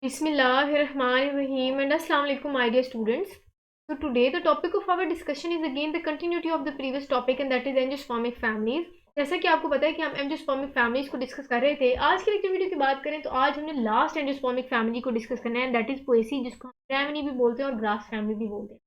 Bismillahirrahmanirrahim and Assalamu alaikum my dear students. So today the topic of our discussion is again the continuity of the previous topic and that is angiospermic families. जैसा कि आपको पता है कि हम angiospermic families को discuss कर रहे थे। आज की लेक्चर वीडियो की बात करें तो आज हमने लास्ट एंजियोस्पर्मिक फैमिली को डिस्कस करना है, दैट इज पोएसी, जिसको हम ग्रामिनी भी बोलते हैं और ग्रास फैमिली भी बोलते हैं।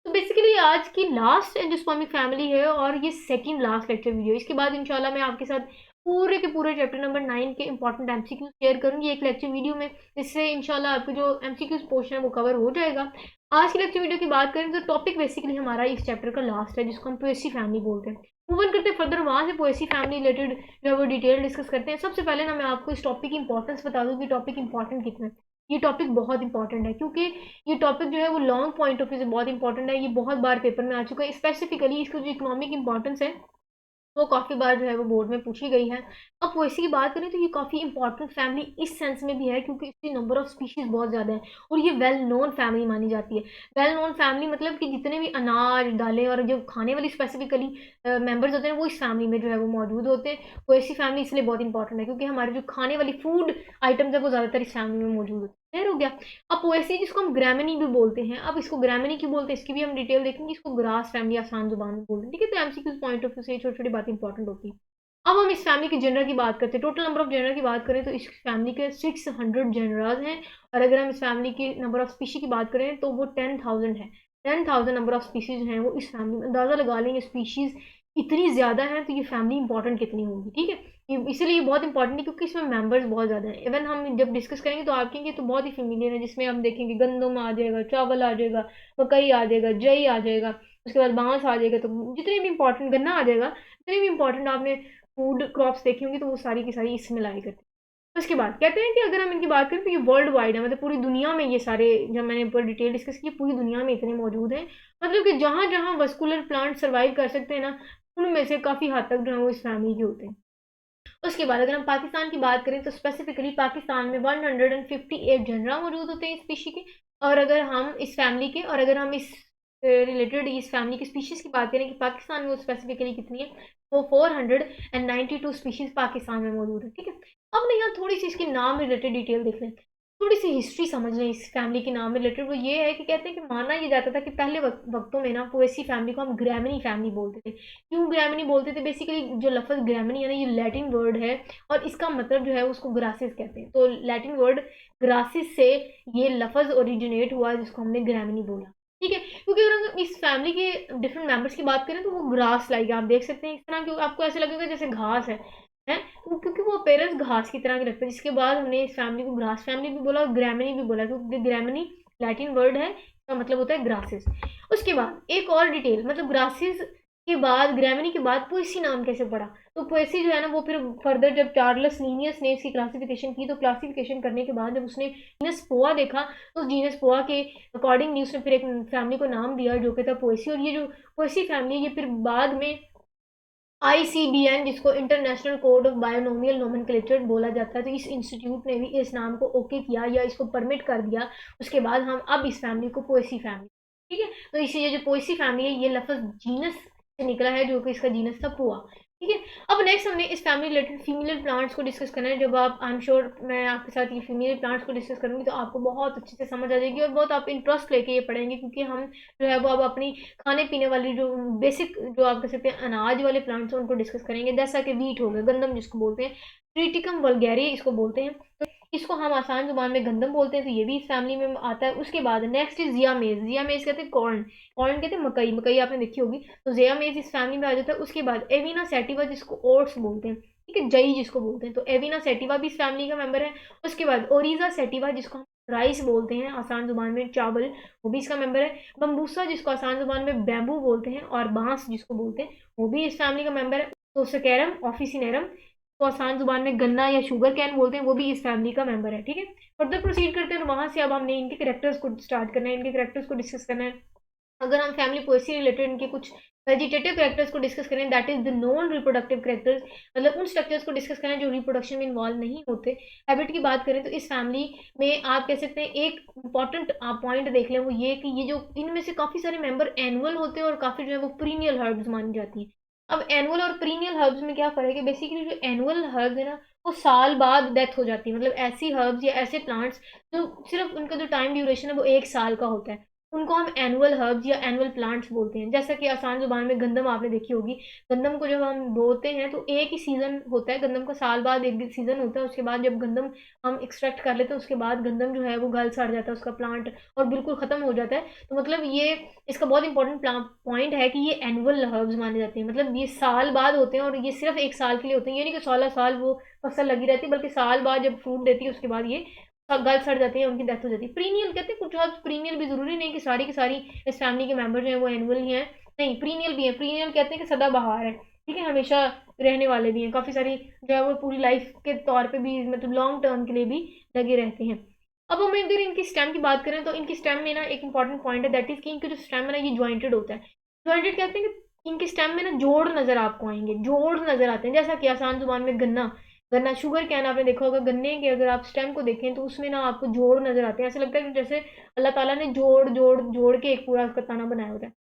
तो बेसिकली आज की लास्ट एंजियोस्पर्मिक फैमिली है और ये सेकंड लास्ट लेक्चर वीडियो। इसके बाद इंशाल्लाह मैं आपके साथ पूरे के पूरे चैप्टर नंबर 9 के इंपॉर्टेंट एमसीक्यू शेयर करूंगी एक लेक्चर वीडियो में, जिससे इंशाल्लाह आपको जो एमसीक्यू पोर्शन है वो कवर हो जाएगा। आज की लेक्चर वीडियो की बात करें तो टॉपिक बेसिकली हमारा इस चैप्टर का लास्ट है, जिसको हम पोएसी फैमिली बोलते हैं। मूव करते हैं फर्दर, वहाँ से पोएसी फैमिली रिलेटेड जो है वो डिटेल डिस्कस करते हैं। सबसे पहले ना मैं आपको इस टॉपिक की इंपॉर्टेंस बता दूँ कि टॉपिक इंपॉर्टेंट कितना है। ये टॉपिक बहुत इंपॉर्टेंट है क्योंकि ये टॉपिक जो है वो लॉन्ग पॉइंट ऑफ व्यू से बहुत इंपॉर्टेंट है। ये बहुत बार पेपर में आ चुका है, स्पेसिफिकली इसका जो इकोनॉमिक इंपॉर्टेंस है वो काफ़ी बार जो है वो बोर्ड में पूछी गई है। अब पोएसी की बात करें तो ये काफ़ी इंपॉर्टेंट फैमिली इस सेंस में भी है क्योंकि इसकी नंबर ऑफ स्पीशीज़ बहुत ज़्यादा है और ये वेल नोन फैमिली मानी जाती है। वेल नोन फैमिली मतलब कि जितने भी अनाज दालें और जो खाने वाली स्पेसिफिकली मेंबर्स होते हैं वो इस फैमिली में जो है वो मौजूद होते हैं। पोएसी फैमिली इसलिए बहुत इंपॉर्टेंट है क्योंकि हमारे जो खाने वाली फूड आइटम्स है वो ज़्यादातर इस फैमिली में मौजूद होते हैं। क्लियर हो गया। अब पोएसी जिसको हम ग्रामिनी भी बोलते हैं, अब इसको ग्रामिनी क्यों बोलते हैं इसकी भी हम डिटेल देखेंगे। इसको ग्रास फैमिली आसान जुबान में बोलते हैं, ठीक है। तो एमसीक्यू पॉइंट ऑफ व्यू से छोटी छोटी बातें इंपॉर्टेंट होती है। अब हम इस फैमिली के जेंडर की बात करते हैं। टोटल नंबर ऑफ जेंडर की बात करें तो इस फैमिली के 600 जेंडर्स हैं और अगर हम इस फैमिली की नंबर ऑफ स्पीशी की बात करें तो वो 10,000 है। 10,000 नंबर ऑफ स्पीशीज हैं वो इस फैमिली में। अंदाज़ा लगा लेंगे स्पीशीज इतनी ज़्यादा है तो ये फैमिली इंपॉर्टेंट कितनी होगी, ठीक है। इसीलिए ये बहुत इंपॉर्टेंट है क्योंकि इसमें मेंबर्स बहुत ज़्यादा हैं। इवन हम जब डिस्कस करेंगे तो आप कहेंगे तो बहुत ही फेमिलियर है, जिसमें हम देखेंगे गंदम आ जाएगा, चावल आ जाएगा, मकई आ जाएगा, जई आ जाएगा, उसके बाद बांस आ जाएगा। तो जितने भी इंपॉर्टेंट गन्ना आ जाएगा, जितने भी इंपॉर्टेंट आपने फूड क्रॉप्स देखी होंगी तो वो सारी की सारी इसमें लाई करती है। उसके बाद कहते हैं कि अगर हम इनकी बात करें तो ये वर्ल्ड वाइड है, मतलब पूरी दुनिया में ये सारे, जब मैंने ऊपर डिटेल डिस्कस की, पूरी दुनिया में इतने मौजूद हैं। मतलब कि जहाँ जहाँ वस्कुलर प्लांट सर्वाइव कर सकते हैं ना, उनमें से काफ़ी हद तक जो है वो इस फैमिली के होते हैं। उसके बाद अगर हम पाकिस्तान की बात करें तो स्पेसिफिकली पाकिस्तान में 158 जनरा मौजूद होते हैं इस स्पीशी के। और अगर हम इस फैमिली के और अगर हम इस रिलेटेड इस फैमिली की स्पीशीज़ की बात करें कि पाकिस्तान में वो स्पेसिफिकली कितनी है, वो 492 स्पीशीज़ पाकिस्तान में मौजूद है, ठीक है। अब ना यहाँ थोड़ी सी इसके नाम रिलेटेड डिटेल देख लें, थोड़ी सी हिस्ट्री समझ लें इस फैमिली के नाम रिलेटेड। वो ये है कि कहते हैं कि माना ये जाता था कि पहले वक्तों में ना पोएसी फैमिली को हम ग्रामिनी फैमिली बोलते थे। क्यों ग्रामिनी बोलते थे? बेसिकली जो लफ्ज़ ग्रामिनी है ना, ये लैटिन वर्ड है और इसका मतलब जो है उसको ग्रासिस कहते हैं। तो लैटिन वर्ड ग्रासिस से ये लफ्ज़ ओरिजिनेट हुआ जिसको हमने ग्रामिनी बोला, ठीक है। क्योंकि अगर हम इस फैमिली के डिफरेंट मेंबर्स की बात करें तो वो ग्रास लाइक आप देख सकते हैं इस तरह, क्योंकि आपको ऐसा लगेगा जैसे घास है। तो क्योंकि वो पेरेंट्स घास की तरह के लगते हैं, जिसके बाद हमने इस फैमिली को ग्रास फैमिली भी बोला और ग्रामिनी भी बोला क्योंकि ग्रामिनी लैटिन वर्ड है, इसका मतलब होता है ग्रासेस। उसके बाद एक और डिटेल, मतलब ग्रासेस के बाद ग्रामिनी के बाद पोएसी नाम कैसे पड़ा? तो पोएसी जो है ना वो फिर फर्दर जब चार्ल्स लिनियस ने इसकी क्लासिफिकेशन की, तो क्लासिफिकेशन करने के बाद जब उसने जीनस पोआ देखा तो जीनस पोआ के अकॉर्डिंगली उसने फिर एक फैमिली को नाम दिया जो कि था पोएसी। और ये जो पोएसी फैमिली ये फिर बाद में आईसीबीएन, जिसको international code of binomial nomenclature बोला जाता है, तो इस इंस्टीट्यूट ने भी इस नाम को ओके किया या इसको परमिट कर दिया। उसके बाद हम अब इस फैमिली को पोएसी फैमिली, ठीक है। तो इसे ये जो पोएसी फैमिली है ये लफ्ज़ जीनस से निकला है जो कि इसका जीनस था पोआ, ठीक है। अब नेक्स्ट हमने इस फैमिली रिलेटेड फीमेल प्लांट्स को डिस्कस करना है। जब आप, आई एम श्योर मैं आपके साथ ये फीमेल प्लांट्स को डिस्कस करूंगी तो आपको बहुत अच्छे से समझ आ जाएगी और बहुत आप इंटरेस्ट लेके ये पढ़ेंगे, क्योंकि हम जो है वो अब अपनी खाने पीने वाली जो बेसिक जो आप कह सकते हैं अनाज वाले प्लांट्स हैं उनको डिस्कस करेंगे। जैसा कि वीट हो गया, गंदम जिसको बोलते हैं, ट्रिटिकम वल्गैरी इसको बोलते हैं, तो इसको हम आसान जुबान में गंदम बोलते हैं, तो ये भी इस फैमिली में आता है। उसके बाद नेक्स्ट इज जियामेज। जियामेज कहते हैं कॉर्न, कॉर्न कहते हैं मकई, मकई आपने देखी होगी, तो जियामेज इस फैमिली में आ जाता है। उसके बाद एविना सेटिवा जिसको ओट्स बोलते हैं, ठीक है, जई जिसको बोलते हैं, तो एविना सेटिवा भी इस फैमिली का मेंबर है। उसके बाद ओरिजा सेटिवा जिसको हम राइस बोलते हैं आसान जुबान में, चावल, वो भी इसका मेंबर है। बम्बूसा जिसको आसान जुबान में बैम्बू बोलते हैं और बांस जिसको बोलते हैं वो भी इस फैमिली का मेंबर है। तो सकेरम ऑफिसिनेरम तो आसान जुबान में गन्ना या शुगर कैन बोलते हैं, वो भी इस फैमिली का मेंबर है, ठीक है। फर्दर प्रोसीड करते हैं और वहाँ से अब हमने इनके करेक्टर्स को स्टार्ट करना है, इनके करेक्टर्स को डिस्कस करना है। अगर हम फैमिली पोएसी रिलेटेड इनके कुछ वेजिटेटिव करेक्टर्स को डिस्कस करें, that is the non reproductive characters, मतलब उन स्ट्रक्चर्स को डिस्कस करें जो रिप्रोडक्शन में इन्वॉल्व नहीं होते। हैबिट की बात करें तो इस फैमिली में आप कह सकते हैं एक इंपॉर्टेंट आप पॉइंट देख लें, वो ये कि ये जो इनमें से काफ़ी सारे मेंबर एनुअल होते हैं और काफ़ी जो है वो पीरियड हर्ब्स मानी जाती हैं। अब एनुअल और पीरियड हर्ब्स में क्या फ़र्क है? बेसिकली जो एनुअल हर्ब्स है ना वो साल बाद डेथ हो जाती है। मतलब ऐसी हर्ब्स या ऐसे प्लांट्स जो सिर्फ उनका जो टाइम ड्यूरेशन है वो 1 साल का होता है, उनको हम एनुअल हर्ब्स या एनुअल प्लांट्स बोलते हैं। जैसा कि आसान जुबान में गंदम आपने देखी होगी, गंदम को जब हम बोते हैं तो एक ही सीजन होता है गंदम का, साल बाद एक सीजन होता है। उसके बाद जब गंदम हम एक्सट्रैक्ट कर लेते हैं उसके बाद गंदम जो है वो गल सड़ जाता है उसका प्लांट और बिल्कुल खत्म हो जाता है। तो मतलब ये इसका बहुत इंपॉर्टेंट पॉइंट है कि ये एनुअल हर्ब्स माने जाते हैं, मतलब ये साल बाद होते हैं और ये सिर्फ 1 साल के लिए होते हैं। ये नहीं कि 16 साल वो फसल लगी रहती है, बल्कि साल बाद जब फ्रूट देती है उसके बाद ये गल सड़ जाती है, उनकी डेथ हो जाती है। प्रीनियल कहते हैं कुछ हर्ब्स प्रीनियल भी, जरूरी नहीं कि सारी की सारी इस फैमिली के मेंबर जो है वो एनुअल ही हैं, नहीं प्रीनियल भी है। प्रीनियल कहते हैं कि सदाबहार है, ठीक है, हमेशा रहने वाले भी हैं, काफ़ी सारी जो है वो पूरी लाइफ के तौर पे भी, मतलब लॉन्ग टर्म के लिए भी लगे रहते हैं। अब हम अगर इनकी स्टेम की बात करें तो इनकी स्टेम में ना एक इंपॉर्टेंट पॉइंट है, दैट इज कि इनका जो स्टेम है ना ये ज्वाइंटेड होता है। ज्वाइंटेड कहते हैं कि इनके स्टेम में ना जोड़ नजर आपको आएंगे, जोड़ नजर आते हैं, जैसा कि आसान जुबान में गन्ना, गन्ना शुगर कैन आपने देखा होगा, गन्ने के अगर आप स्टेम को देखें तो उसमें ना आपको जोड़ नजर आते हैं, ऐसा लगता है कि जैसे अल्लाह ताला ने जोड़ जोड़ जोड़ के एक पूरा उसका तना बनाया होता है।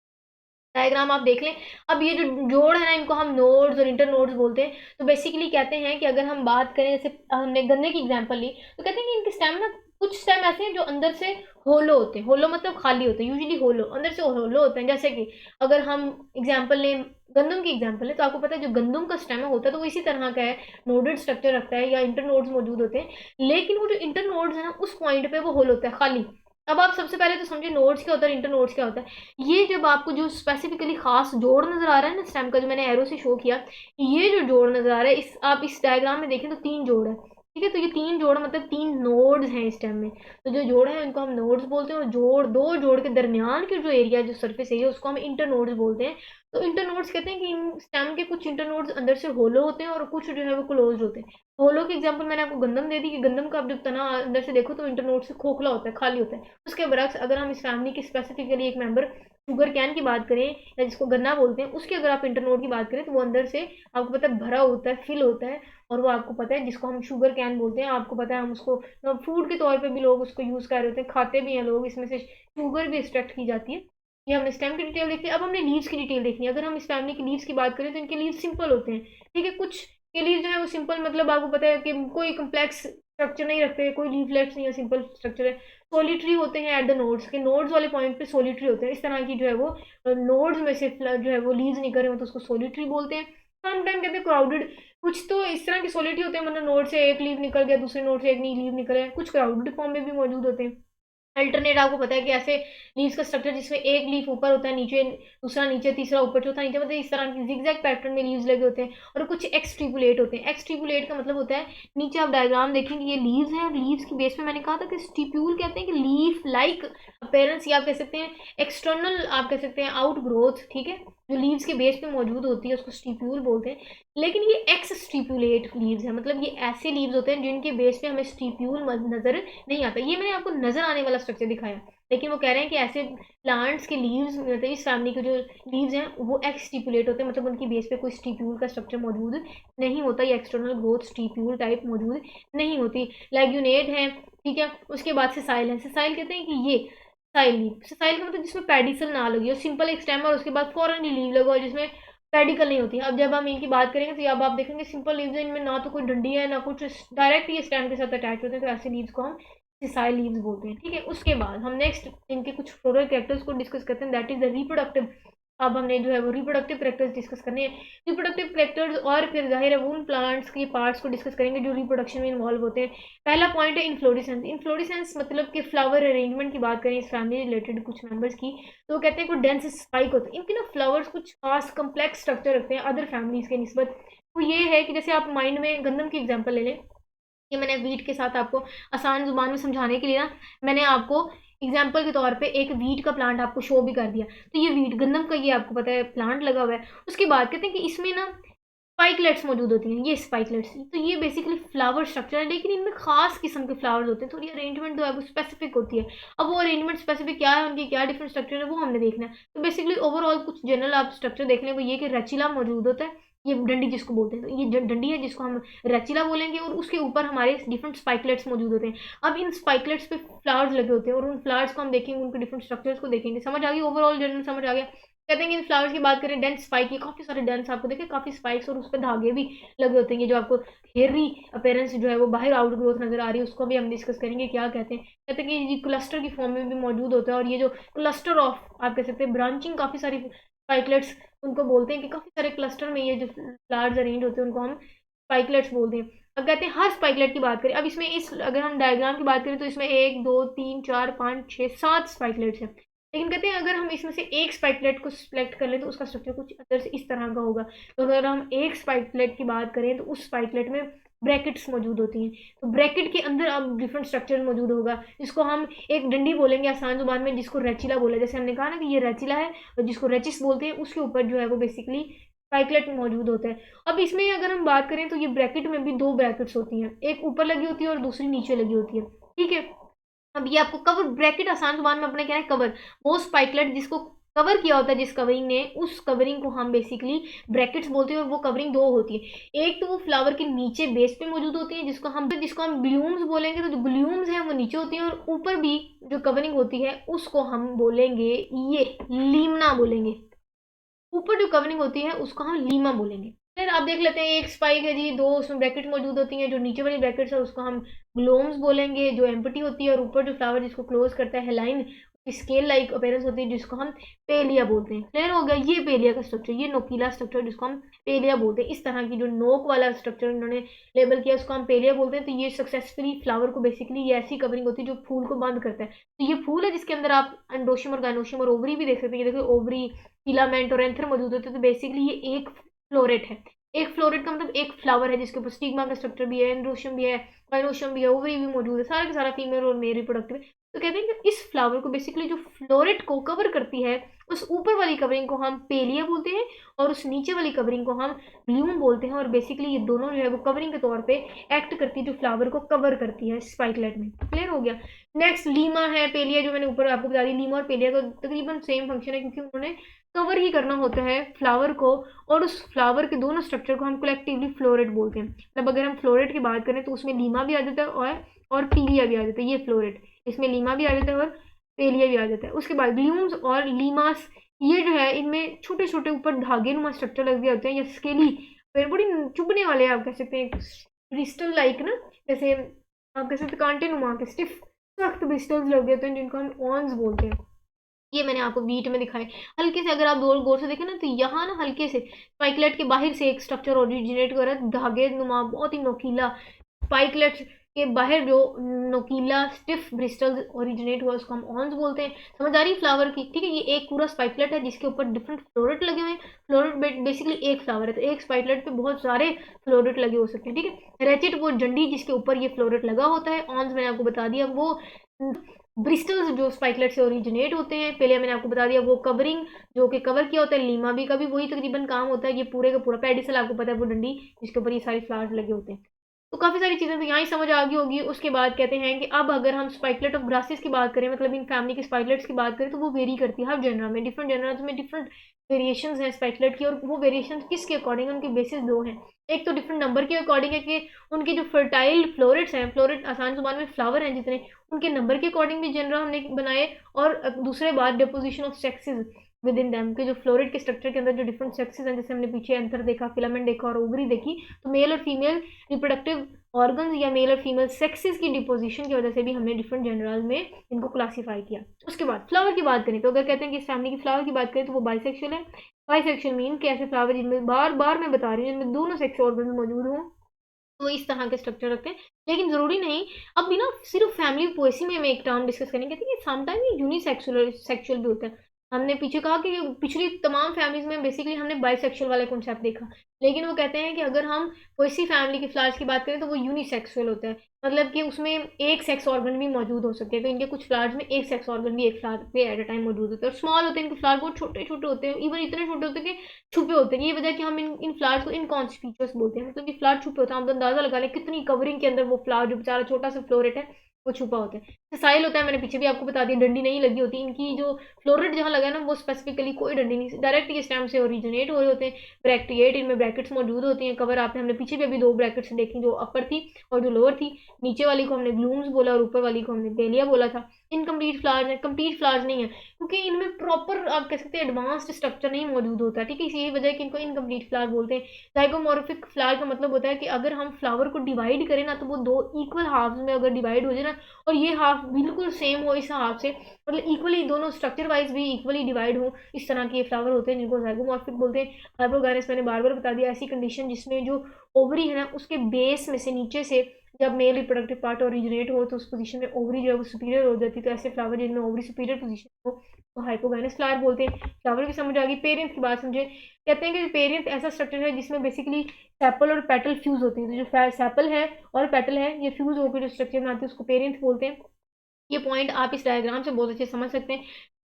डायग्राम आप देख लें। अब ये जो जोड़ है ना इनको हम नोड्स और इंटर नोड्स बोलते हैं। तो बेसिकली कहते हैं कि अगर हम बात करें, जैसे हमने गन्ने की एग्जांपल ली, तो कहते हैं कि इनके स्टेम ना कुछ स्टेम ऐसे हैं जो अंदर से होलो होते हैं, होलो मतलब खाली होते हैं, यूजुअली होलो अंदर से होलो होते हैं। जैसे कि अगर हम एग्जांपल लें, गंदम की एग्जांपल है, तो आपको पता है जो गंदम का स्टेम होता है तो वो इसी तरह का है, नोडेड स्ट्रक्चर रखता है या इंटर नोड्स मौजूद होते हैं। लेकिन वो जो इंटर नोड्स है ना उस पॉइंट पे वो होल होता है खाली। अब आप सबसे पहले तो समझिए नोड्स क्या होता है, इंटर नोड्स क्या होता है। ये जब आपको जो स्पेसिफिकली खास जोड़ नजर आ रहा है ना स्टेम का, जो मैंने एरो से शो किया, ये जो जोड़ नजर आ रहा है, इस आप इस डायग्राम में देखें तो 3 जोड़ है, ठीक है। तो ये 3 जोड़ मतलब 3 नोड्स हैं स्टेम में। तो जो जोड़ है उनको हम नोड्स बोलते हैं, और जोड़, दो जोड़ के दरमियान के जो एरिया, जो सरफेस एरिया, उसको हम इंटर नोड्स बोलते हैं। तो इंटर नोड्स कहते हैं कि इन स्टेम के कुछ इंटर नोड्स अंदर से होलो होते हैं और कुछ जो है वो क्लोज होते हैं। होलो की एग्जांपल मैंने आपको गंदम दे दी कि गंदम का आप जब तना अंदर से देखो तो इंटर नोड से खोखला होता है, खाली होता है। उसके बरक्स अगर हम इस फैमिली की स्पेसिफिकली एक मेंबर शुगर कैन की बात करें या जिसको गन्ना बोलते हैं, उसकी अगर आप इंटरनोड की बात करें तो वो अंदर से आपको पता है भरा होता है, फिल होता है। और वो आपको पता है जिसको हम शुगर कैन बोलते हैं, आपको पता है हम उसको फूड के तौर पे भी लोग उसको यूज़ कर रहे होते हैं, खाते भी हैं लोग, इसमें से शुगर भी एक्सट्रैक्ट की जाती है। ये हमने स्टेम की डिटेल देखी। अब हमने लीव्स की डिटेल देखनी है। अगर हम इस फैमिली की लीव्स की बात करें तो इनके लीव्स सिंपल होते हैं, ठीक है। कुछ के लीव्स जो है वो सिंपल, मतलब आपको पता है कि कोई कम्प्लेक्स स्ट्रक्चर नहीं रखते, कोई लीफलेट्स नहीं है, सिंपल स्ट्रक्चर है। सोलिटरी होते हैं एट द नोड्स के, नोड्स वाले पॉइंट पे सोलिटरी होते हैं। इस तरह की जो है वो नोड्स में से जो है वो लीव्स निकल रहे हो तो उसको सोलिटरी बोलते हैं। सम टाइम कहते हैं क्राउडेड, कुछ तो इस तरह की सोलिटरी होते हैं, मतलब नोड से एक लीव निकल गया, दूसरे नोड से एक नहीं लीव निकल गया। कुछ क्राउडेड फॉर्म में भी मौजूद होते हैं। अल्टरनेट आपको पता है कि ऐसे लीव्स का स्ट्रक्चर जिसमें एक लीफ ऊपर होता है, नीचे दूसरा, नीचे तीसरा, ऊपर चौथा नीचे, मतलब इस तरह की जिगजैग पैटर्न में लीव्स लगे होते हैं। और कुछ एक्सट्रीपुलेट होते हैं। एक्सट्रीपुलेट का मतलब होता है, नीचे आप डायग्राम देखेंगे ये लीव्स हैं, और लीव्स की बेस पे मैंने कहा था कि स्टिप्यूल कहते हैं कि लीफ लाइक अपेयरेंस, या आप कह सकते हैं एक्सटर्नल, आप कह सकते हैं आउट ग्रोथ, ठीक है, जो लीव्स के बेस पे मौजूद होती है उसको स्टिप्यूल बोलते हैं। लेकिन ये एक्स स्टिपुलेट लीव्स है, मतलब ये ऐसे लीव्स होते हैं जिनके बेस पे हमें स्टिप्यूल नजर नहीं आता। ये मैंने आपको नजर आने वाला स्ट्रक्चर दिखाया, लेकिन वो कह रहे हैं कि ऐसे प्लांट्स के लीव्स, मतलब इस फैमिली के जो लीव्स हैं वो एक्स स्टिपुलेट होते हैं, मतलब उनकी बेस पे कोई स्टिप्यूल का स्ट्रक्चर मौजूद नहीं होता, या एक्सटर्नल ग्रोथ स्टिप्यूल टाइप मौजूद नहीं होती। लैग्यूनेट है, ठीक है। उसके बाद सेसाइल है। सेसाइल कहते हैं कि ये साइल लीव, सेसाइल का मतलब जिसमें पेडिसल ना लगी हो, सिंपल एक स्टेम और उसके बाद फॉरन लीव लगा हो जिसमें पेडिकल नहीं होती है। अब जब हम इनकी बात करेंगे तो अब आप देखेंगे सिंपल लीव्स हैं, इनमें ना तो कोई डंडी है ना कुछ, डायरेक्ट ये स्टेम के साथ अटैच होते हैं, तो ऐसे लीव्स को हम सिसाइल लीव्स बोलते हैं, ठीक है। उसके बाद हम नेक्स्ट इनके कुछ फ्लोरल कैरेक्टर्स को डिस्कस करते हैं, दैट इज द रिप्रोडक्टिव। अब हमने जो है वो रिप्रोडक्टिव कैरेक्टर्स डिस्कस करने हैं। रिप्रोडक्टिव कैरेक्टर्स, और फिर जाहिर है वो उन प्लांट्स के पार्ट्स को डिस्कस करेंगे जो रिप्रोडक्शन में इन्वॉल्व होते हैं। पहला पॉइंट है इन्फ्लोरेसेंस। इन्फ्लोरेसेंस मतलब कि फ्लावर अरेंजमेंट की बात करें इस फैमिली रिलेटेड कुछ मेंबर्स की, तो वो कहते हैं कोई डेंस स्पाइक होते हैं। इनके ना फ्लावर्स कुछ खास कम्प्लेक्स स्ट्रक्चर रखते हैं अदर फैमिलीज के निस्बत। वो ये है कि जैसे आप माइंड में गंदम की एग्जांपल ले लें, ये मैंने वीट के साथ आपको आसान जुबान में समझाने के लिए ना मैंने आपको एग्जाम्पल के तौर पे एक वीट का प्लांट आपको शो भी कर दिया। तो ये वीट गंदम का ये आपको पता है प्लांट लगा हुआ है। उसके बाद कहते हैं कि इसमें ना स्पाइकलेट्स मौजूद होती हैं, ये स्पाइकलेट्स, तो ये बेसिकली फ्लावर स्ट्रक्चर है, लेकिन इनमें खास किस्म के फ्लावर्स होते हैं, थोड़ी अरेंजमेंट जो है वो स्पेसिफिक होती है। अब वो अरेंजमेंट स्पेसिफिक क्या है, उनकी क्या डिफरेंट स्ट्रक्चर है, वो हमने देखना है। तो बेसिकली ओवरऑल कुछ जनरल आप स्ट्रक्चर देख लें, वो ये कि रेचिला मौजूद होता है, ये डंडी जिसको बोलते हैं, तो ये डंडी है जिसको हम रेचिला बोलेंगे, और उसके ऊपर हमारे डिफरेंट स्पाइकलेट्स मौजूद होते हैं। अब इन स्पाइकलेट्स पे फ्लावर्स लगे होते हैं, और उन फ्लावर्स को हम देखेंगे, उनके डिफरेंट स्ट्रक्चर्स को देखेंगे। समझ आ गई, ओवरऑल जनरल समझ आ गया। कहते हैं कि इन फ्लावर्स की बात करें, डेंस स्पाइक, ये काफ़ी सारे डेंस आपको देखे, काफ़ी स्पाइक्स और उस पर धागे भी लगे होते हैं, जो आपको हेयरी अपेयरेंस जो है वो बाहर आउट ग्रोथ नजर आ रही है, उसको भी हम डिस्कस करेंगे क्या कहते हैं। कहते हैं कि ये क्लस्टर की फॉर्म में भी मौजूद होता है, और ये जो क्लस्टर ऑफ आप कह सकते हैं ब्रांचिंग काफ़ी सारी स्पाइकलेट्स उनको बोलते हैं, कि काफ़ी सारे क्लस्टर में ये जो फ्लावर्स अरेंज होते हैं उनको हम स्पाइकलेट्स बोलते हैं। अब कहते हैं हर स्पाइकलेट की बात करें, अब इसमें इस अगर हम डायग्राम की बात करें तो इसमें 1 2 3 4 5 6 7 स्पाइकलेट्स हैं, लेकिन कहते हैं अगर हम इसमें से एक स्पाइकलेट को सिलेक्ट कर लें तो उसका स्ट्रक्चर कुछ अंदर से इस तरह का होगा। तो अगर हम एक स्पाइकलेट की बात करें तो उस स्पाइकलेट में ब्रैकेट्स मौजूद होती हैं, तो ब्रैकेट के अंदर अब डिफरेंट स्ट्रक्चर मौजूद होगा, जिसको हम एक डंडी बोलेंगे आसान जुबान में, जिसको रेचिला बोला, जैसे हमने कहा ना कि ये रेचिला है, और जिसको रेचिस बोलते हैं, उसके ऊपर जो है वो बेसिकली स्पाइकलेट मौजूद होता है। अब इसमें अगर हम बात करें तो ये ब्रैकेट में भी दो ब्रैकेट्स होती हैं, एक ऊपर लगी होती है और दूसरी नीचे लगी होती है, ठीक है। अब ये आपको कवर ब्रैकेट आसान जुबान में अपने क्या है कवर, वो स्पाइकलेट जिसको कवर किया होता है जिस कवरिंग ने, उस कवरिंग को हम बेसिकली ब्रैकेट्स बोलते हैं, और वो कवरिंग दो होती है, एक तो वो फ्लावर के नीचे बेस पे मौजूद होती है जिसको हम ब्लूम्स बोलेंगे, तो जो ब्लूम्स हैं वो नीचे होती हैं, और ऊपर भी जो कवरिंग होती है उसको हम बोलेंगे ये लीमना बोलेंगे, ऊपर जो कवरिंग होती है उसको हम लीमा बोलेंगे। फिर आप देख लेते हैं एक स्पाइक है जी, दो उसमें ब्रैकेट मौजूद होती हैं, जो नीचे वाली ब्रैकेट्स है उसको हम ग्लोम्स बोलेंगे, जो एम्प्टी होती है, और ऊपर जो फ्लावर जिसको क्लोज करता है हेलाइन स्केल लाइक अपेयरेंस होती है, जिसको हम पेलिया बोलते हैं। क्लियर हो गया, ये पेलिया का स्ट्रक्चर, ये नोकीला स्ट्रक्चर जिसको हम पेलिया बोलते हैं, इस तरह की जो नोक वाला स्ट्रक्चर इन्होंने लेबल किया उसको हम पेलिया बोलते हैं। तो ये सक्सेसफुली फ्लावर को बेसिकली ये ऐसी कवरिंग होती है जो फूल को बंद करता है। तो ये फूल है जिसके अंदर आप एंडोशियम और गाइनोशियम और ओवरी भी देख सकते हैं, ये देखो ओवरी, फिलामेंट और एंथर मौजूद होते हैं। तो बेसिकली ये एक फ्लोरेट है, एक फ्लोरेट का मतलब एक फ्लावर है जिसके ऊपर स्टिग्मा का स्ट्रक्चर भी है, एंड्रोशियम भी है, गाइनोशियम भी है, ओवरी भी मौजूद है, सारा का सारा फीमेल और मेल रिप्रोडक्टिव। तो कहते हैं कि इस फ्लावर को बेसिकली जो फ्लोरेट को कवर करती है उस ऊपर वाली कवरिंग को हम पेलिया बोलते हैं, और उस नीचे वाली कवरिंग को हम ब्लूम बोलते हैं, और बेसिकली ये दोनों जो है वो कवरिंग के तौर पे एक्ट करती है, जो फ्लावर को कवर करती है स्पाइकलेट में। क्लियर हो गया। नेक्स्ट लीमा है, पेलिया जो मैंने ऊपर आपको बता दी, लीमा और पेलिया का तकरीबन सेम फंक्शन है, क्योंकि उन्होंने कवर ही करना होता है फ्लावर को, और उस फ्लावर के दोनों स्ट्रक्चर को हम कलेक्टिवली फ्लोरेट बोलते हैं। मतलब अगर हम फ्लोरेट की बात करें तो उसमें लीमा भी आ जाता है और पीलिया भी आ जाता है, ये फ्लोरेट, इसमें लीमा भी आ जाता है और पेलिया भी आ जाता है। उसके बाद ब्लूम्स और लीमास, ये जो है इनमें छोटे छोटे ऊपर धागे नुमा स्ट्रक्चर लग गए होते हैं, या स्केली, फिर बड़ी चुभने वाले आप कह सकते हैं, क्रिस्टल लाइक ना, जैसे आप कह सकते हैं कांटे नुमा के स्टिफ सख्त क्रिस्टल्स लग गए होते हैं, जिनको हम ऑन्स बोलते हैं। ये मैंने आपको बीट में दिखाए, हल्के से अगर आप गौर गौर से देखें ना, तो यहाँ ना हल्के से स्पाइकलेट के बाहर से एक स्ट्रक्चर ओरिजिनेट कर रहा है, धागे नुमा बहुत ही नोकीला, स्पाइकलेट्स के बाहर जो नोकीला स्टिफ ब्रिस्टल्स ओरिजिनेट हुआ उसको हम ऑन्स बोलते हैं। समझ आ रही फ्लावर की, ठीक है। ये एक पूरा स्पाइकलेट है जिसके ऊपर डिफरेंट फ्लोरेट लगे हुए हैं, फ्लोरेट बेसिकली एक फ्लावर है, तो एक स्पाइकलेट पे बहुत सारे फ्लोरेट लगे हो सकते हैं, ठीक है। रेचिट वो डंडी जिसके ऊपर ये फ्लोरेट लगा होता है, ऑन्स मैंने आपको बता दिया वो ब्रिस्टल्स जो स्पाइकलेट से ओरिजिनेट होते हैं। पहले मैंने आपको बता दिया वो कवरिंग जो कि कवर किया होता है, लीमा भी का भी वही तकरीबन काम होता है, ये पूरे का पूरा पेडिसल आपको पता है वो डंडी जिसके ऊपर ये सारी फ्लावर्स लगे होते हैं। तो काफ़ी सारी चीज़ें तो यहाँ ही समझ आ गई होगी। उसके बाद कहते हैं कि अब अगर हम स्पाइकलेट ऑफ ग्रासेस की बात करें, मतलब इन फैमिली के स्पाइकलेट्स की बात करें, तो वो वेरी करती है हर जनरल में, डिफरेंट जनरल्स में डिफरेंट वेरिएशंस हैं स्पाइकलेट की, और वो वेरिएशन किसके अकॉर्डिंग, उनके बेसिस दो हैं। एक तो डिफरेंट नंबर के अकॉर्डिंग है कि उनके जो फर्टाइल फ्लोरेट्स हैं, फ्लोरेट आसान जुबान में फ्लावर हैं जितने, उनके नंबर के अकॉर्डिंग भी जनरल हमने बनाए, और दूसरे बात deposition of sexes with in them, के जो फ्लोरेट के स्ट्रक्चर के अंदर जो डिफरेंट सेक्सेस हैं, जैसे हमने पीछे एंथर देखा, फिलामेंट देखा और ओवरी देखी, तो मेल और फीमेल रिप्रोडक्टिव ऑर्गन्स या मेल और फीमेल सेक्सेस की डिपोजिशन की वजह से भी हमने डिफरेंट जनरल में इनको क्लासीफाई किया। उसके बाद फ्लावर की बात करें तो अगर कहते हैं कि इस फैमिली की फ्लावर की बात करें तो वो बाइसेक्सुअल है। बाइसेक्सुअल मीन कि ऐसे फ्लावर जिनमें बार बार मैं बता रही हूँ जिनमें दोनों सेक्स ऑर्गन मौजूद हों, तो इस तरह के स्ट्रक्चर रखते हैं, लेकिन ज़रूरी नहीं। अब भी ना सिर्फ फैमिली पोएसी में हम एक टर्म डिस्कस करेंगे, कहते हैं समटाइम ये यूनिसेक्सुअल सेक्सुअल भी होता है। हमने पीछे कहा कि पिछली तमाम फैमिलीज में बेसिकली हमने बाइसेक्सुअल वाला कॉन्सेप्ट देखा, लेकिन वो कहते हैं कि अगर हम पोएसी फैमिली के फ्लावर्स की बात करें तो वो यूनिसेक्सुअल होता है, मतलब कि उसमें एक सेक्स ऑर्गन भी मौजूद हो सकते हैं। तो इनके कुछ फ्लावर्स में एक सेक्स ऑर्गन भी एक फ्लावर पे एट अ टाइम मौजूद होते हैं, और स्मॉल होते हैं इनके फ्लावर, बहुत छोटे छोटे होते हैं, इवन इतने छोटे होते हैं कि छुपे होते हैं। ये वजह कि हम इन फ्लावर्स को इनकॉन्स्पिकुअस बोलते हैं, मतलब कि फ्लावर छुपे होते हैं, हम तो अंदाजा लगा लें कितनी कवरिंग के अंदर वो फ्लावर जो बेचारा छोटा सा फ्लोरेट है वो छुपा होता है। सेसाइल होता है, मैंने पीछे भी आपको बता दिया, डंडी नहीं लगी होती इनकी। जो फ्लोरेट जहाँ लगा है ना, वो स्पेसिफिकली कोई डंडी नहीं, डायरेक्ट ये स्टेम से ओरिजिनेट हो रहे होते हैं। ब्रैक्टिएट, इनमें ब्रैकेट्स मौजूद होती हैं। कवर आपने हमने पीछे भी अभी 2 ब्रैकेट्स देखी, जो अपर थी और जो लोअर थी। नीचे वाली को हमने ग्लूम्स बोला और ऊपर वाली को हमने बेलिया बोला था। इनकम्प्लीट फ्लावर्स है, कंप्लीट फ्लावर्स नहीं है, क्योंकि इनमें प्रॉपर आप कह सकते हैं एडवांस्ड स्ट्रक्चर नहीं मौजूद होता। ठीक है, यही वजह है कि इनको इनकम्प्लीट फ्लावर बोलते हैं। जाइगोमॉर्फिक फ्लावर का मतलब होता है कि अगर हम फ्लावर को डिवाइड करें ना, तो वो 2 इक्वल हाफ्स में अगर डिवाइड हो जाए ना, और ये हाफ बिल्कुल सेम हो इस हाफ से, मतलब इक्वली दोनों स्ट्रक्चर वाइज भी इक्वली डिवाइड हो, इस तरह के फ्लावर होते हैं जिनको जाइगोमॉर्फिक बोलते हैं। हाइपोगायरस मैंने बार बार बता दिया, ऐसी कंडीशन जिसमें जो ओवरी है ना, उसके बेस में से नीचे से जब मेल रिप्रोडक्टिव पार्ट ओरिजिनेट हो, तो उस पोजीशन में ओवरी जो है वो सुपीरियर हो जाती है। तो ऐसे फ्लावर जिनमें ओवरी सुपीरियर पोजीशन हो, तो हाइपोगायनस फ्लावर बोलते हैं। फ्लावर भी समझ आ गई। पेरेंट्स की बात समझे, कहते हैं कि पेरेंट ऐसा स्ट्रक्चर है जिसमें बेसिकली सेपल और पेटल फ्यूज होती है। तो जो सेपल है और पेटल है, ये फ्यूज होकर जो स्ट्रक्चर बनाते हैं उसको पेरेंट बोलते हैं। ये पॉइंट आप इस डायग्राम से बहुत अच्छे समझ सकते हैं।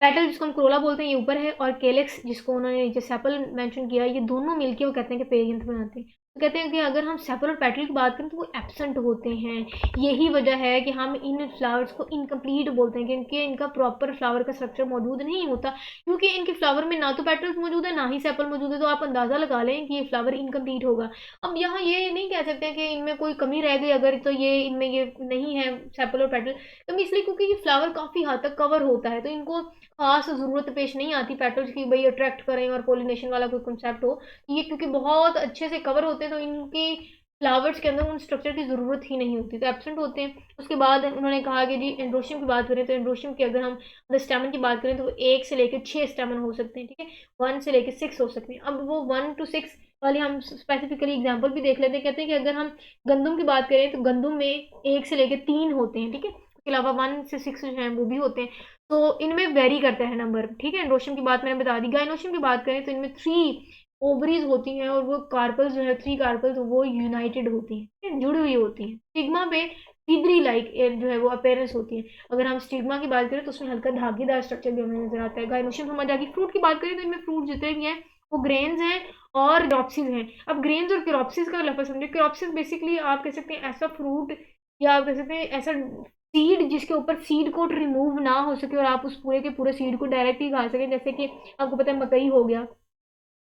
पेटल जिसको हम क्रोला बोलते हैं, ये ऊपर है, और केलेक्स जिसको उन्होंने नीचे सेपल मेंशन किया, ये दोनों मिलके वो कहते हैं कि पेरियंथ बनाते हैं। तो कहते हैं कि अगर हम सेपल और पेटल की बात करें तो वो एब्सेंट होते हैं। यही वजह है कि हम इन फ्लावर्स को इनकम्प्लीट बोलते हैं, क्योंकि इनका प्रॉपर फ्लावर का स्ट्रक्चर मौजूद नहीं होता, क्योंकि इनके फ्लावर में ना तो पेटल्स मौजूद है ना ही सेपल मौजूद है। तो आप अंदाजा लगा लें कि ये फ्लावर इनकम्प्लीट होगा। अब यहाँ ये नहीं कह सकते कि इनमें कोई कमी रह गई अगर, तो ये इनमें ये नहीं है सेपल और पेटल कमी, इसलिए क्योंकि ये फ्लावर काफ़ी हद तक कवर होता है, तो इनको खास ज़रूरत पेश नहीं आती पेटल्स की भाई अट्रैक्ट करें और पोलिनेशन वाला कोई कंसेप्ट हो। ये क्योंकि बहुत अच्छे से कवर होते हैं, तो इनकी फ्लावर्स के अंदर उन स्ट्रक्चर की ज़रूरत ही नहीं होती, तो एब्सेंट होते हैं। उसके बाद उन्होंने कहा कि जी एंड्रोशियम की बात करें, तो एंड्रोशियम की अगर हम स्टेमन की बात करें, तो वो 1 से लेकर 6 स्टेमन हो सकते हैं। ठीक है, 1 से लेकर 6 हो सकते हैं। अब वो 1 to 6 वाले हम स्पेसिफिकली एग्जाम्पल भी देख लेते हैं। कहते हैं कि अगर हम गंदम की बात करें, तो गंदम में 1 से लेकर 3 होते हैं। ठीक है, उसके अलावा 1 से 6 जो हैं वो भी होते हैं। तो इनमें वेरी करता है नंबर। ठीक है, एंड्रोशियम की बात मैंने बता दी। गाइनोशियम की बात करें तो इनमें 3 ओवरीज होती हैं, और वो कार्पल्स जो है 3 कार्पल्स वो यूनाइटेड होती हैं, ठीक है, जुड़ी हुई होती हैं। स्टिग्मा पे सीदरी लाइक जो है वो अपेयरेंस होती है। अगर हम स्टिग्मा की बात करें तो उसमें हल्का धागेदार स्ट्रक्चर भी हमें नजर आता है। गाइनोशियम समझ आ गई। फ्रूट की बात करें तो इनमें फ्रूट जितने भी हैं वो ग्रेन्स हैं और क्रॉप्सिस हैं। अब ग्रेन्स और क्रॉप्सिस का लफज समझे। क्रॉप्सिस बेसिकली आप कह सकते हैं ऐसा फ्रूट, या आप कह सकते हैं ऐसा सीड जिसके ऊपर सीड कोट रिमूव ना हो सके और आप उस पूरे के पूरे सीड को डायरेक्ट ही खा सकें। जैसे कि आपको पता है मकई हो गया,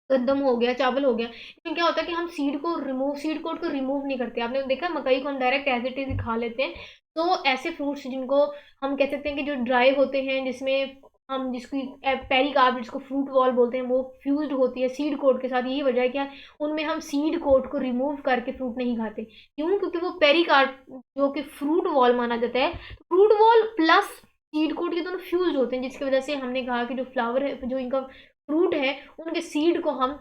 गंदम हो गया, चावल हो गया। इसमें क्या होता है कि हम सीड कोट को रिमूव नहीं करते। आपने देखा मकई को हम डायरेक्ट एज इट इज ही खा लेते हैं। तो ऐसे फ्रूट्स जिनको हम कह सकते हैं कि जो ड्राई होते हैं, जिसमें हम जिसकी पेरिकार्प जिसको फ्रूट वॉल बोलते हैं, वो फ्यूज्ड होती है सीड कोट के साथ। यही वजह है कि उनमें हम सीड कोट को रिमूव करके फ्रूट नहीं खाते। क्यों? क्योंकि वो पेरिकार्प जो कि फ्रूट वॉल माना जाता है, fruit wall plus seed coat, ये दोनों फ्यूज होते हैं, जिसकी वजह से हमने कहा कि जो फ्लावर है, जो इनका फ्रूट है, उनके सीड को हम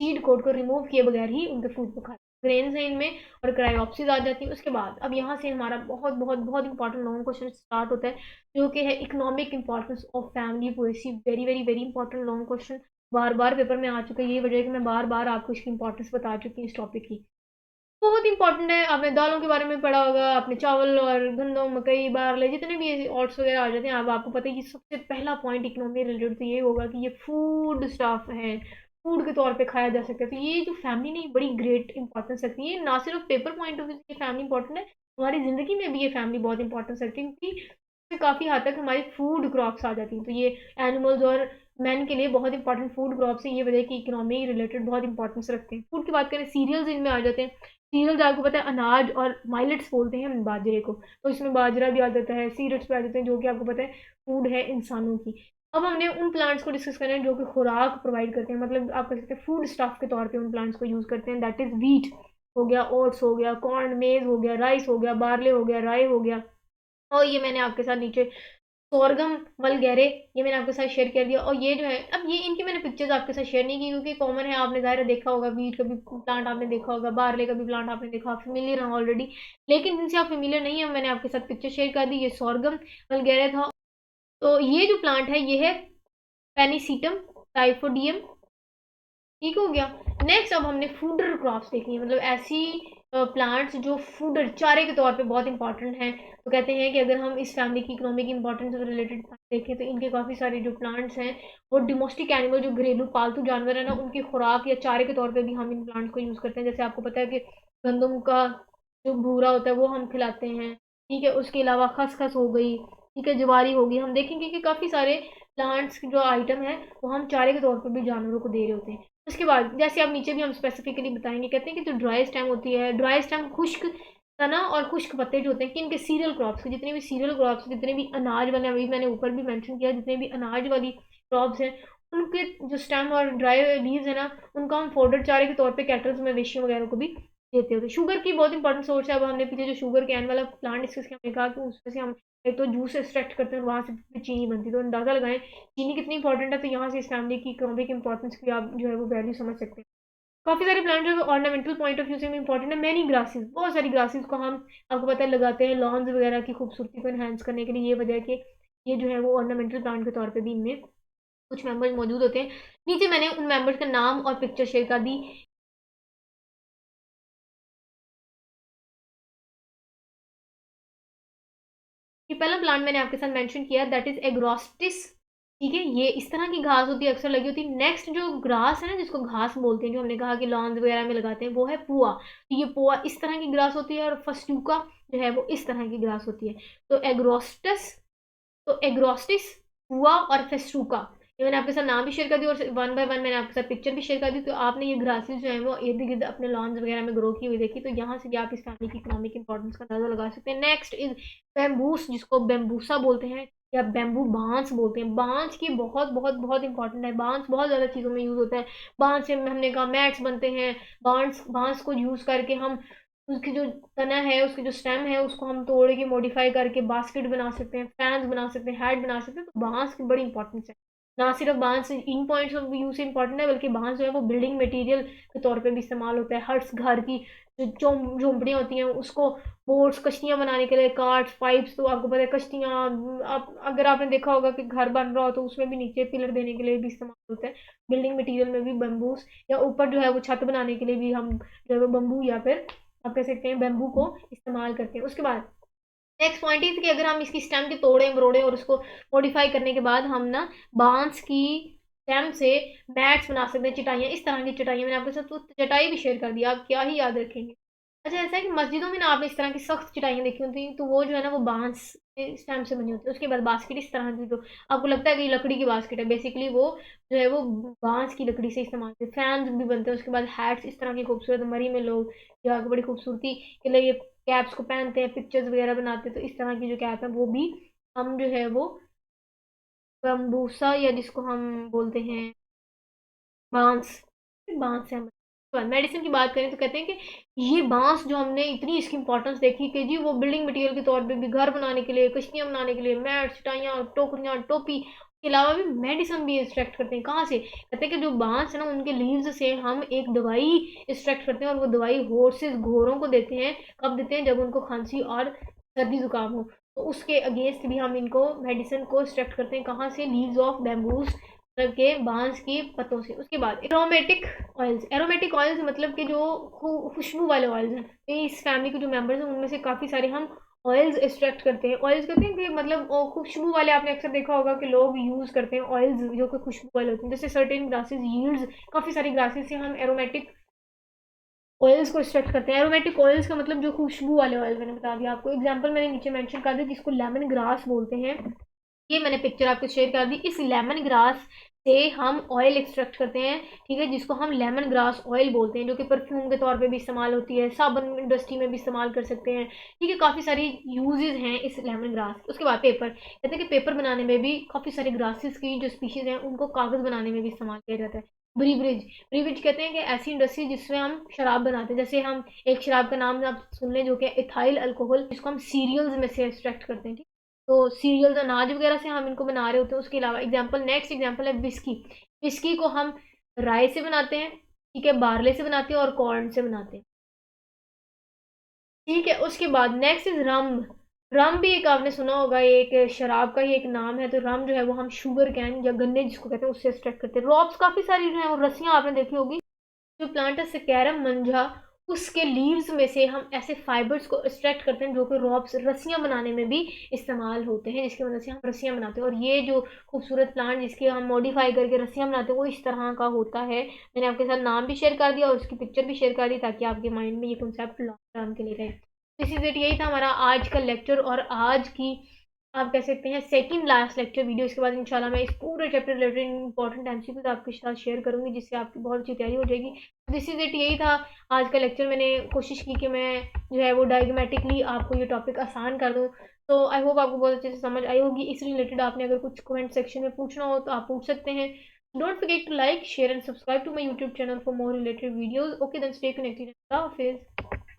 सीड कोट को रिमूव किए बगैर ही उनके फ्रूट को खाते हैं। ग्रेन्स हैं इनमें, और क्रायोप्सिस आ जाती है। उसके बाद अब यहाँ से हमारा बहुत बहुत बहुत इंपॉर्टेंट लॉन्ग क्वेश्चन स्टार्ट होता है, जो कि है economic importance of family Poaceae. Very very very important long question, bar bar paper में आ चुका है। यही वजह है कि मैं बार बार आपको इसकी इंपॉर्टेंस बता चुकी हूँ इस टॉपिक की। बहुत इंपॉर्टेंट है। आपने दालों के बारे में पढ़ा होगा, आपने चावल और गंदम मकई बारले जितने भी ऑट्स वगैरह आ जाते हैं, अब आपको पता है कि सबसे पहला पॉइंट इकोनॉमी रिलेटेड तो ये होगा कि ये फूड स्टाफ है, फूड के तौर पे खाया जा सकता है। तो ये जो फैमिली ने बड़ी ग्रेट इंपॉर्टेंस रखती है, ना सिर्फ पेपर पॉइंट ऑफ व्यू से फैमिली इंपॉर्टेंट है, हमारी ज़िंदगी में भी ये फैमिली बहुत इंपॉर्टेंस रखती है, क्योंकि इसमें काफ़ी हद तक हमारी फूड क्रॉप्स आ जाती हैं। तो ये एनिमल्स और मैन के लिए बहुत इंपॉर्टेंट फूड क्रॉप्स है। ये वजह कि इकोनॉमी रिलेटेड बहुत इंपॉर्टेंस रखते हैं। फूड की बात करें, सीरियल्स इनमें आ जाते हैं। सीरियल्स आपको पता है अनाज और माइलेट्स बोलते हैं हम बाजरे को, तो इसमें बाजरा भी आ जाता है, सीरियल्स भी आ जाते हैं, जो कि आपको पता है फूड है इंसानों की। अब हमने उन प्लांट्स को डिस्कस करना है जो कि खुराक प्रोवाइड करते हैं, मतलब आप कह सकते हैं फूड स्टफ के तौर पे उन प्लांट्स को यूज़ करते हैं। दैट इज़ व्हीट हो गया, ओट्स हो गया, कॉर्न मेज हो गया, राइस हो गया, बार्ले हो गया, राई हो गया, और ये मैंने आपके साथ नीचे सोरगम वलगैरे ये मैंने आपके साथ शेयर कर दिया। और ये जो है, अब ये इनकी मैंने पिक्चर्स आपके साथ शेयर नहीं की, क्योंकि कॉमन है, आपने ज़ाहिर है देखा होगा, वीट का भी प्लांट आपने देखा होगा, बारले का भी प्लांट आपने देखा, आप फेमिलियर हैं ऑलरेडी। लेकिन जिनसे आप फेमिलियर नहीं है, मैंने आपके साथ पिक्चर शेयर कर दी। ये सोरगम वलगैरे था। तो ये जो प्लांट है, ये है पेनिसीटम टाइफोडियम। ठीक हो गया। नेक्स्ट अब हमने फूडर क्रॉप्स देखनी है, मतलब ऐसी प्लांट्स जो फूडर चारे के तौर पे बहुत इंपॉर्टेंट हैं। तो कहते हैं कि अगर हम इस फैमिली की इकोनॉमिक इंपॉर्टेंस से रिलेटेड देखें, तो इनके काफ़ी सारे जो प्लांट्स हैं, वो डोमेस्टिक एनिमल जो घरेलू पालतू जानवर है ना, उनकी खुराक या चारे के तौर पे भी हम इन प्लांट्स को यूज़ करते हैं। जैसे आपको पता है कि गंदम का जो भूरा होता है वो हम खिलाते हैं, ठीक है, उसके अलावा खसखस हो गई, ठीक है, ज्वारी हो गई। हम देखेंगे कि काफ़ी सारे प्लांट्स जो आइटम है वो हम चारे के तौर पर भी जानवरों को दे रहे होते हैं। उसके बाद जैसे आप नीचे भी हम स्पेसिफिकली बताएंगे, कहते हैं कि जो ड्राई स्टेम होती है, ड्राई स्टेम खुश्क तना और खुश्क पत्ते जो होते हैं कि इनके सीरियल क्रॉप्स के, जितने भी सीरियल क्रॉप्स, जितने भी अनाज वाले, अभी मैंने ऊपर भी मेंशन किया, जितने भी अनाज वाली क्रॉप्स हैं उनके जो स्टेम और ड्राई लीव्स है ना, उनका हम फोडर चारे के तौर पे कैटल्स, मवेशियों वगैरह को भी देते होते हैं। शुगर की बहुत इंपॉर्टेंट सोर्स है। अब हमने पीछे जो शुगर कैन वाला प्लांट डिस्कस किया, हमने कहा कि उसमें से हम एक तो जूस एक्सट्रैक्ट करते हैं और वहाँ से चीनी बनती है। तो अंदाजा लगाएं चीनी कितनी इंपॉर्टेंट है, तो यहाँ से इस फैमिली की इकोनॉमिक इंपॉर्टेंस की आप जो है वो वैल्यू समझ सकते हैं। काफ़ी सारे प्लांट जो है ऑर्नामेंटल पॉइंट ऑफ व्यू से भी इंपॉर्टेंट है। मैनी ग्रासेस, बहुत सारी ग्रासेस को हम, आपको पता है, लगाते हैं लॉन्स वगैरह की खूबसूरती को एनहांस करने के लिए। ये वजह है कि ये जो है वो ऑर्नामेंटल प्लांट के तौर पे भी इनमें कुछ मेंबर्स मौजूद होते हैं। नीचे मैंने उन मेंबर्स का नाम और पिक्चर शेयर कर दी। ये पहला प्लांट मैंने आपके साथ मेंशन किया, दैट इज एग्रोस्टिस। ठीक है, ये इस तरह की घास होती है, अक्सर लगी होती है। नेक्स्ट जो ग्रास है ना, जिसको घास बोलते हैं, जो हमने कहा कि लॉन्स वगैरह में लगाते हैं, वो है पुआ। तो ये पुआ इस तरह की ग्रास होती है, और फस्टूका जो है वो इस तरह की ग्रास होती है। तो एग्रोस्टस, तो एग्रोस्टिस, पुआ और फेस्टूका, ये मैंने आपके साथ नाम भी शेयर कर दिया, और वन बाय वन मैंने आपके साथ पिक्चर भी शेयर कर दी। तो आपने ये ग्रासेस जो है वो इर्द गिर्द अपने लॉन्स वगैरह में ग्रो की हुई देखी, तो यहाँ से भी आप इस फैमिली की इकोनॉमिक इंपॉर्टेंस का अंदाजा लगा सकते हैं। नेक्स्ट इज बैम्बूस, जिसको बैम्बूसा बोलते हैं या बैम्बू बांस बोलते हैं। बांस की बहुत बहुत बहुत इंपॉर्टेंट है। बांस बहुत ज़्यादा चीज़ों में यूज़ होता है। बांस से हमने कहा मैट्स बनते हैं। बांस बांस को यूज़ करके हम उसकी जो तना है, उसकी जो स्टेम है, उसको हम तोड़ के मॉडिफाई करके बास्केट बना सकते हैं, फैंस बना सकते हैं, हैट बना सकते हैं। तो बांस की बड़ी इंपॉर्टेंस है। ना सिर्फ बांस इन पॉइंट्स ऑफ व्यू से इंपॉर्टेंट है, बल्कि बांस जो है वो बिल्डिंग मटेरियल के तौर पे भी इस्तेमाल होता है। हर्ट्स, घर की जो झोंपड़ियाँ होती हैं, उसको बोट्स, कश्तियाँ बनाने के लिए, कार्ड्स, पाइप्स, तो आपको पता है कश्तियाँ, आप अगर आपने देखा होगा कि घर बन रहा हो तो उसमें भी नीचे पिलर देने के लिए भी इस्तेमाल होता है। बिल्डिंग मटीरियल में भी बम्बूस, या ऊपर जो है वो छत बनाने के लिए भी हम जो है वो बम्बू या फिर आप कह सकते हैं बैम्बू को इस्तेमाल करते हैं। उसके बाद नेक्स्ट पॉइंट इज कि अगर हम इसकी स्टेम के तोड़े मरोड़े और उसको मॉडिफाई करने के बाद हम ना बांस की स्टेम से मैट्स बना सकते हैं, चटाइयाँ, इस तरह की चटाइयाँ। मैंने आपके साथ तो चटाई भी शेयर कर दिया, आप क्या ही याद रखेंगे। अच्छा, ऐसा है कि मस्जिदों में ना आपने इस तरह की सख्त चटाइयाँ देखी होती हैं, तो वो जो है ना वो बांस के स्टेम से बनी होती है। उसके बाद बास्केट इस तरह की, जो आपको लगता है कि ये लकड़ी की बास्केट है, बेसिकली वो जो है वो बांस की लकड़ी से इस्तेमाल होती है। फैंस भी बनते हैं। उसके बाद हैट्स, इस तरह की खूबसूरत मरी में लोग जो बड़ी खूबसूरती के लिए कैप्स को पहनते हैं, पिक्चर्स वगैरह बनाते हैं। तो इस तरह की जो कैप है वो भी हम जो है वो बम्बूसा, या जिसको हम बोलते हैं बांस, बांस से हम मेडिसिन की बात करें तो कहते हैं कि ये बांस जो हमने इतनी इसकी इंपॉर्टेंस देखी कि जी वो बिल्डिंग मटेरियल के तौर पे भी, घर बनाने के लिए, कश्तियाँ बनाने के लिए, मैट, चटाइयाँ, टोकरियाँ, टोपी के अलावा भी मेडिसिन भी एक्सट्रैक्ट करते हैं। कहाँ से? कहते हैं कि जो बांस है ना, उनके लीव्स से हम एक दवाई एक्सट्रैक्ट करते हैं, और वो दवाई हॉर्सेस, घोड़ों को देते हैं। कब देते हैं? जब उनको खांसी और सर्दी जुकाम हो, तो उसके अगेंस्ट भी हम इनको मेडिसिन को एक्सट्रैक्ट करते हैं। कहाँ से? लीव्स ऑफ बैम्बूस, मतलब के बांस की पत्तों से। उसके बाद एरोमेटिक ऑयल्स, एरोमेटिक ऑयल्स मतलब कि जो खुशबू वाले ऑयल्स हैं, तो इस फैमिली के जो मेंबर्स हैं उनमें से काफ़ी सारे हम ऑयल्स एक्सट्रैक्ट करते हैं। ऑयल्स कहते हैं कि मतलब खुशबू वाले, आपने अक्सर देखा होगा कि लोग यूज़ करते हैं ऑयल्स जो कि खुशबू वाले होते हैं। जैसे सर्टेन ग्रासेस यील्ड्स, काफ़ी सारी ग्रासेस से हम एरोमेटिक ऑयल्स को एक्सट्रैक्ट करते हैं। एरोमेटिक ऑयल्स का मतलब जो खुशबू वाले ऑयल, मैंने बता दिया आपको। एग्जाम्पल मैंने नीचे मेंशन कर दिया, जिसको लेमन ग्रास बोलते हैं। ये मैंने पिक्चर आपको शेयर कर दी। इस लेमन ग्रास से हम ऑयल एक्सट्रैक्ट करते हैं, ठीक है, जिसको हम लेमन ग्रास ऑयल बोलते हैं, जो कि परफ्यूम के तौर पे भी इस्तेमाल होती है, साबुन इंडस्ट्री में भी इस्तेमाल कर सकते हैं। ठीक है, काफ़ी सारी यूजेस हैं इस लेमन ग्रास। उसके बाद पेपर, कहते हैं कि पेपर बनाने में भी काफ़ी सारे ग्रासेस की जो स्पीशीज़ हैं उनको कागज़ बनाने में भी इस्तेमाल किया जाता है। ब्रीवरेज, ब्रीवरेज कहते हैं कि ऐसी इंडस्ट्री जिसमें हम शराब बनाते हैं। जैसे हम एक शराब का नाम आप सुन लें, जो कि इथाइल अल्कोहल, जिसको हम सीरियल्स में से एक्सट्रैक्ट करते हैं। तो सीरियल्स, अनाज वगैरह से हम इनको बना रहे होते हैं। उसके अलावा एग्जांपल, नेक्स्ट एग्जांपल है विस्की। विस्की को हम राय से बनाते हैं, ठीक है, बार्ले से बनाते हैं और कॉर्न से बनाते हैं। ठीक है, उसके बाद नेक्स्ट इज रम। रम भी एक आपने सुना होगा, एक शराब का ही एक नाम है। तो रम जो है वो हम शुगर कैन या गन्ने जिसको कहते हैं उससे एक्सट्रैक्ट करते हैं। रॉब्स काफ़ी सारी जो है वो रस्सियाँ आपने देखी होगी। जो प्लांट है सिकैरम मंजा, उसके लीव्स में से हम ऐसे फाइबर्स को एक्सट्रैक्ट करते हैं जो कि रॉब्स, रस्सियाँ बनाने में भी इस्तेमाल होते हैं, जिसकी वजह से हम रस्सियाँ बनाते हैं। और ये जो खूबसूरत प्लांट जिसके हम मॉडिफाई करके रस्सियाँ बनाते हैं वो इस तरह का होता है। मैंने आपके साथ नाम भी शेयर कर दिया और उसकी पिक्चर भी शेयर कर दी, ताकि आपके माइंड में ये कॉन्सेप्ट लॉन्ग टर्म के लिए रहे। दिस इज़ इट, यही था हमारा आज का लेक्चर और आज की आप कह सकते हैं सेकंड लास्ट लेक्चर वीडियो। इसके बाद इंशाल्लाह मैं इस पूरे चैप्टर रिलेटेड इंपॉर्टेंट एमसीक्यूज आपके साथ शेयर करूंगी, जिससे आपकी बहुत अच्छी तैयारी हो जाएगी। दिस इज़ इट, यही था आज का लेक्चर। मैंने कोशिश की कि मैं जो है वो डायग्रामेटिकली आपको ये टॉपिक आसान कर दूँ। तो आई होप आपको बहुत अच्छे से समझ आई होगी। इस रिलेटेड आपने अगर कुछ कमेंट सेक्शन में पूछना हो तो आप पूछ सकते हैं। Don't forget to like share and subscribe to my YouTube channel for more related videos. Okay then, stay connected. अल्लाह हाफिज़।